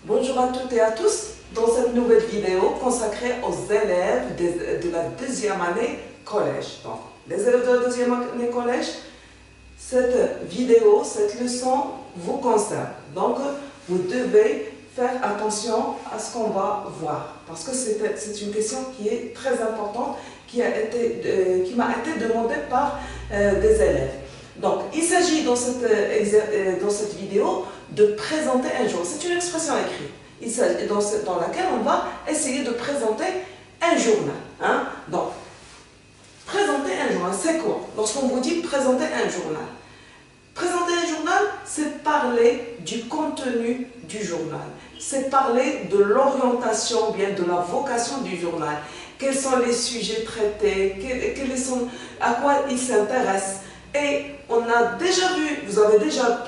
Bonjour à toutes et à tous dans cette nouvelle vidéo consacrée aux élèves de la deuxième année collège. Donc, les élèves de la deuxième année collège, cette vidéo, cette leçon vous concerne. Donc, vous devez faire attention à ce qu'on va voir parce que c'est une question qui est très importante, qui m'a été demandée par des élèves. Donc, il s'agit dans cette vidéo de présenter un journal. C'est une expression écrite dans laquelle on va essayer de présenter un journal. Hein? Donc, présenter un journal, c'est quoi? Lorsqu'on vous dit présenter un journal, c'est parler du contenu du journal. C'est parler de l'orientation, bien de la vocation du journal. Quels sont les sujets traités, à quoi ils s'intéressent. Et on a déjà vu, vous avez déjà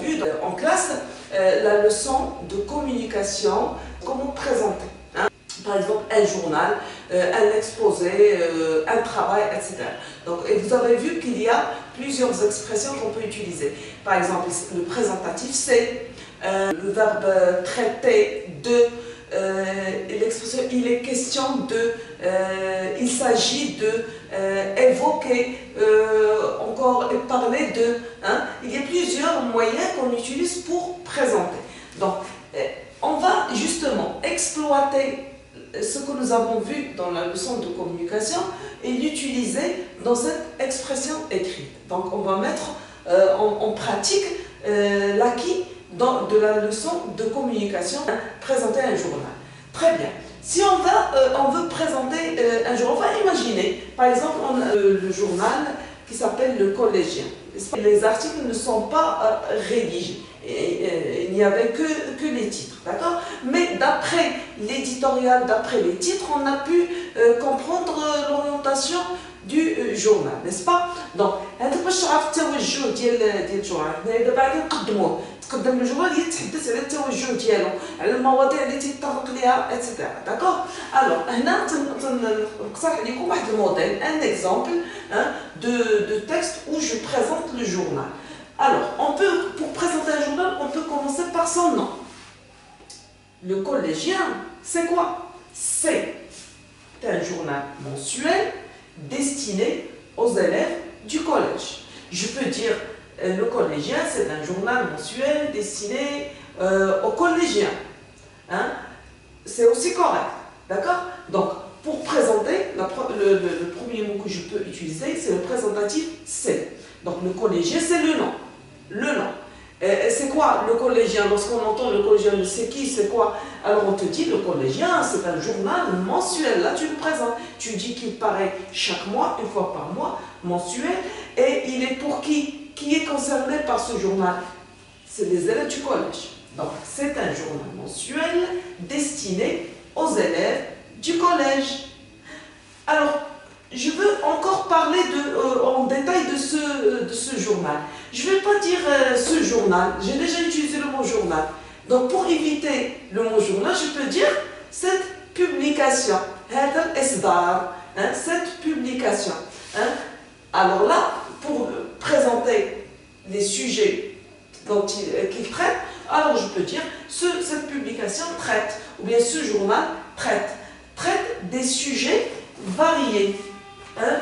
vu en classe la leçon de communication, comment présenter. Hein? Par exemple, un journal, un exposé, un travail, etc. Donc, et vous avez vu qu'il y a plusieurs expressions qu'on peut utiliser. Par exemple, le présentatif, c'est le verbe traiter de, l'expression il est question de, il s'agit de, évoquer, encore parler de. Hein? Il y a plusieurs moyens qu'on utilise pour présenter. Donc, on va justement exploiter ce que nous avons vu dans la leçon de communication et l'utiliser dans cette expression écrite. Donc, on va mettre en pratique l'acquis de la leçon de communication, présenter un journal. Très bien. Si on veut présenter un journal, on va imaginer, par exemple, on a le journal qui s'appelle le Collégien. Les articles ne sont pas rédigés. Il n'y avait que les titres, d'accord? Mais d'après l'éditorial, d'après les titres, on a pu comprendre l'orientation du journal, n'est-ce pas? Donc, هذا باش تعرف التوجه ديال الجورنال. دابا غادي نقدموه، تقدم الجورنال يتحدث على التوجه ديالو، على المواضيع اللي تيطرق ليها اتسيتيرا، داكوغ؟ الوغ هنا نقترح عليكم واحد الموديل، ان اكزومبل de texte où je présente le journal. Alors, pour présenter un journal, on peut commencer par son nom. Le Collégien, c'est quoi? C'est un journal mensuel destiné aux élèves du collège. Je peux dire le Collégien, c'est un journal mensuel destiné aux collégiens. Hein? C'est aussi correct. D'accord? Donc, pour présenter, le premier mot que je peux utiliser, c'est le présentatif c'est. Donc, le collégien, c'est le nom. Le nom. C'est quoi le collégien? Lorsqu'on entend le collégien, c'est qui, c'est quoi? Alors on te dit le collégien, c'est un journal mensuel. Là, tu le présentes. Tu dis qu'il paraît chaque mois, une fois par mois, mensuel. Et il est pour qui? Qui est concerné par ce journal? C'est les élèves du collège. Donc, c'est un journal mensuel destiné aux élèves du collège. Alors, je veux encore parler en détail de ce journal. Je ne vais pas dire ce journal, j'ai déjà utilisé le mot journal. Donc pour éviter le mot journal, je peux dire cette publication. Cette publication. Hein? Alors là, pour présenter les sujets qu'il traite, alors je peux dire cette publication traite, ou bien ce journal traite des sujets variés. Hein?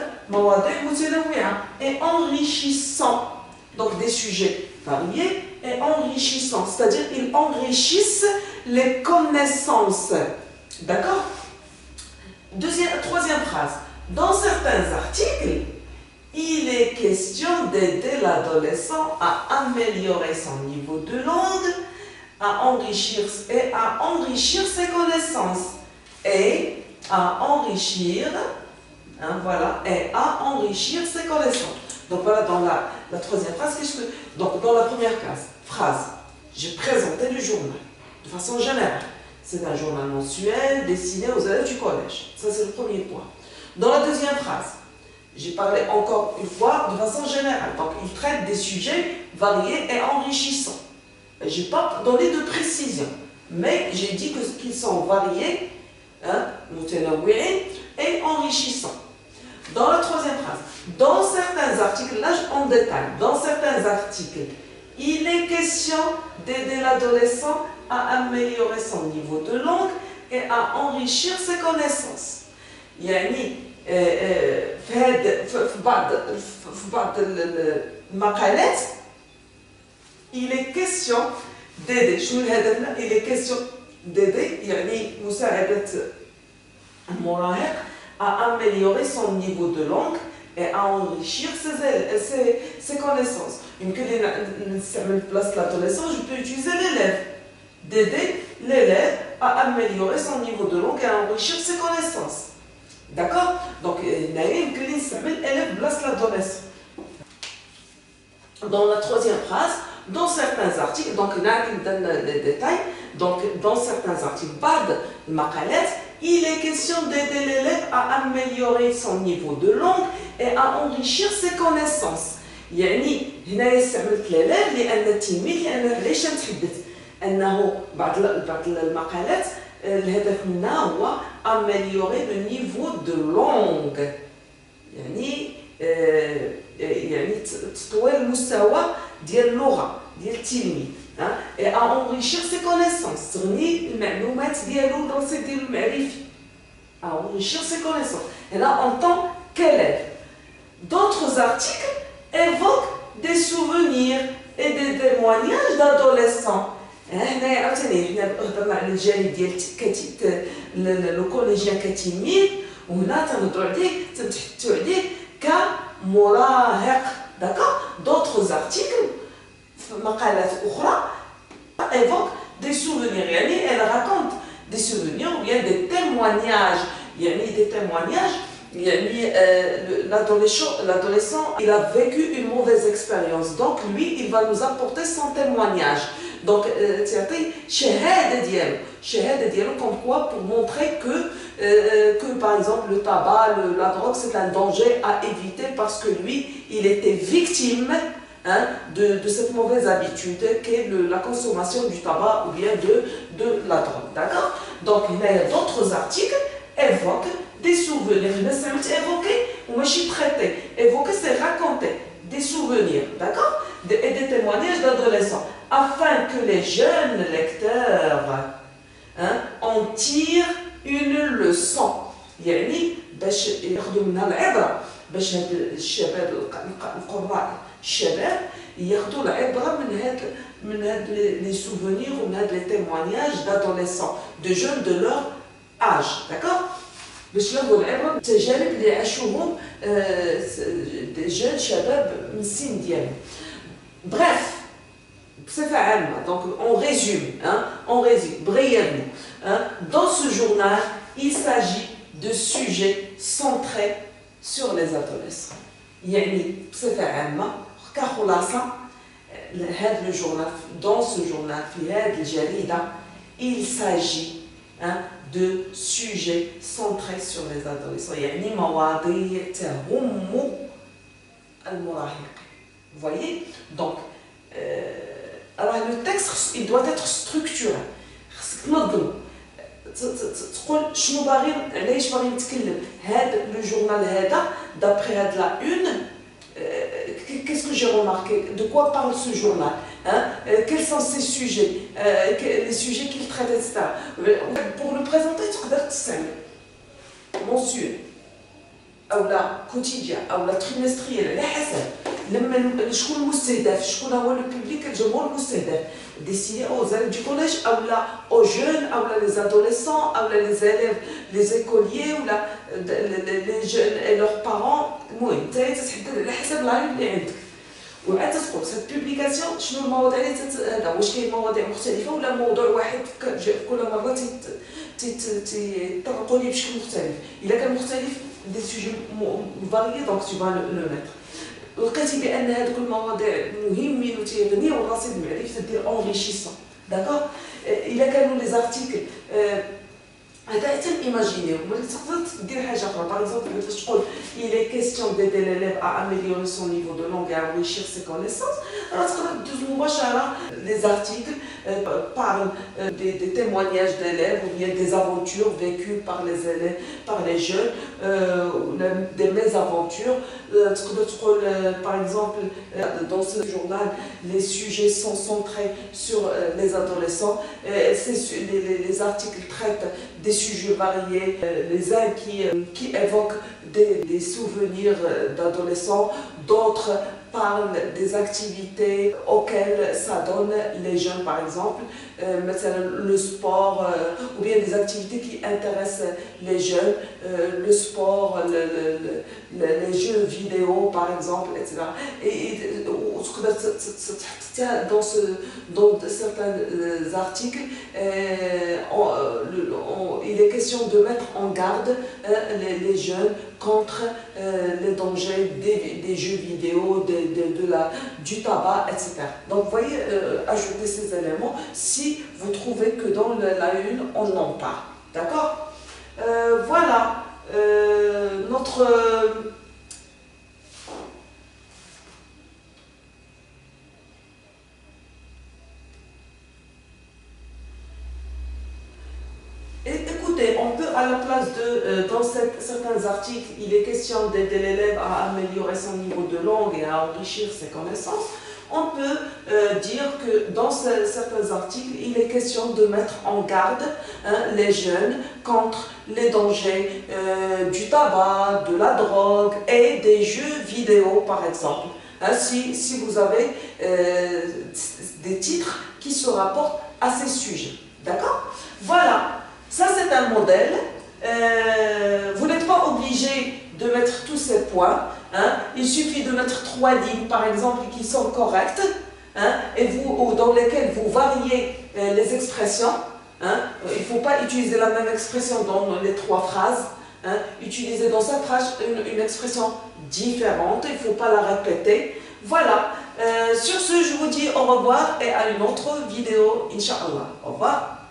Et enrichissant. Donc des sujets variés et enrichissants, c'est-à-dire ils enrichissent les connaissances. D'accord? Troisième phrase. Dans certains articles, il est question d'aider l'adolescent à améliorer son niveau de langue, à enrichir ses connaissances et à enrichir, hein, voilà, et à enrichir ses connaissances. Donc voilà, dans la troisième phrase, donc dans la première phrase, j'ai présenté le journal de façon générale. C'est un journal mensuel destiné aux élèves du collège. Ça, c'est le premier point. Dans la deuxième phrase, j'ai parlé encore une fois de façon générale. Donc, il traite des sujets variés et enrichissants. Je n'ai pas donné de précision, mais j'ai dit qu'ils sont variés, hein, et enrichissants. Dans la troisième phrase, dans certains articles, là en détail, dans certains articles, il est question d'aider l'adolescent à améliorer son niveau de langue et à enrichir ses connaissances. يعني في بعض المقالات il est question d'aider. شنو الهدف هنا؟ il est question d'aider يعني مساعدة المراهق à améliorer son niveau de langue et à enrichir ses connaissances. يمكن لي نستعمل بلاصة l'adolescent, je peux utiliser l'élève. D'aider l'élève à améliorer son niveau de langue et à enrichir ses connaissances. D'accord? Donc, يمكن لي نستعمل élève بلاصة l'adolescent. Dans la troisième phrase, dans certains articles, donc on donne les détails, donc dans certains articles, بعض المقالات, il est question d'aider l'élève à améliorer son niveau de langue et à enrichir ses connaissances. يعني هنا استعملت l'élève لأن التلميذ لأن علاش نتحدث أنه بعض المقالات الهدف منها هو améliorer le niveau de langue. يعني تطوير المستوى ديال اللغة ديال التلميذ et à enrichir ses connaissances تغني المعلومات ديالو الرصيد ديالو المعرفي à enrichir ses connaissances. Et là en tant qu'élève, d'autres articles évoquent des souvenirs et des témoignages d'adolescents. هنا عاوتاني حنا هضرنا على الجانب ديال لو كوليجيان كتلميذ وهنا تنهضروا عليه تنتحدثوا عليه كمراهق. D'accord? D'autres articles مقالات أخرى évoquent des souvenirs يعني elle raconte des souvenirs ou bien des témoignages يعني des témoignages يعني l'adolescent il a vécu une mauvaise expérience donc lui il va nous apporter son témoignage. Donc تعطي شهادة ديالو comme quoi pour montrer que par exemple le tabac, la drogue c'est un danger à éviter parce que lui il était victime de cette mauvaise habitude qu'est la consommation du tabac ou bien de la drogue. D'accord? Donc il y a d'autres articles évoquent des souvenirs. Évoquer ou traiter. Évoquer c'est raconter des souvenirs. D'accord? Et des témoignages d'adolescents afin que les jeunes lecteurs en tirent une leçon. يعني باش ياخذوا منها العبرة باش هاد الشباب القراء الشباب ياخذوا العبرة من هاد les souvenirs ou من هاد les témoignages d'adolescents de jeunes de leur âge. D'accord? باش ياخذوا العبرة التجارب اللي عاشوهم des jeunes شباب من السن ديالهم. Bref, بصفة عامة, donc on résume brièvement. Dans ce journal, il s'agit de sujets centrés sur les adolescents. يعني بصفة عامة كخلاصة هذا الجورنال, dans ce journal, في هذه الجريدة, il s'agit de sujets centrés sur les adolescents. يعني مواضيع تهم المراهقين. Vous voyez? Donc, alors le texte, il doit être structuré. خصك تنظم تقول شنو باغي علاش باغي نتكلم هذا لو جورنال هذا d'après هاد لا une qu'est-ce que j'ai remarqué, de quoi parle ce journal, quels sont ces sujets, les sujets qu'il traite, etc. Pour le présenter تقدر تستعمل mensuel او لا quotidien او لا trimestriel على حسب لما شكون المستهدف, شكون هو البوبليك الجمهور المستهدف, destiné aux élèves du collège ou là aux jeunes ou là les adolescents ou là les élèves, les écoliers ou là les jeunes et leurs parents. المهم انت تتحدد على حسب العلم اللي عندك وعاد تقول cette publication شنو المواضيع اللي هذا واش كاين مواضيع مختلفه ولا موضوع واحد كل مره تطرقوا ليه بشكل مختلف. اذا كان مختلف des sujets variés donc tu vas le mettre. لقيتي بان هذوك المواضيع مهمين وتيغنيو الرصيد المعرفي تدير enrichissant. داكوغ الا كانوا لي زارتيكل هذا حتى ايماجينيو ولكن تقدر دير حاجه اخرى. باغ اكزومبل فاش تقول il est question d'aider l'élève à améliorer son niveau de langue et à enrichir ses connaissances Les articles parlent des témoignages d'élèves ou bien des aventures vécues par les élèves, par les jeunes, des mésaventures. Par exemple, dans ce journal, les sujets sont centrés sur les adolescents. Les articles traitent des sujets variés, les uns qui évoquent des souvenirs d'adolescents, d'autres parlent des activités auxquelles s'adonnent les jeunes, par exemple, le sport, ou bien des activités qui intéressent les jeunes, le sport, les jeux vidéo, par exemple, etc. Et dans certains articles, il est question de mettre en garde les jeunes contre les dangers des jeux vidéo, du tabac, etc. Donc, vous voyez, ajouter ces éléments si vous trouvez que dans la une, on n'en parle. D'accord? Voilà notre... Écoutez, on peut à la place de, dans certains articles, il est question d'aider l'élève à améliorer son niveau de langue et à enrichir ses connaissances. On peut dire que dans certains articles, il est question de mettre en garde les jeunes contre les dangers du tabac, de la drogue et des jeux vidéo, par exemple. Si vous avez des titres qui se rapportent à ces sujets. D'accord? Voilà. Ça, c'est un modèle. Vous n'êtes pas obligé de mettre tous ces points. Il suffit de mettre 3 lignes, par exemple, qui sont correctes, ou dans lesquelles vous variez les expressions. Il ne faut pas utiliser la même expression dans les 3 phrases. Utilisez dans cette phrase une expression différente. Il ne faut pas la répéter. Voilà. Sur ce, je vous dis au revoir et à une autre vidéo, Inch'Allah. Au revoir.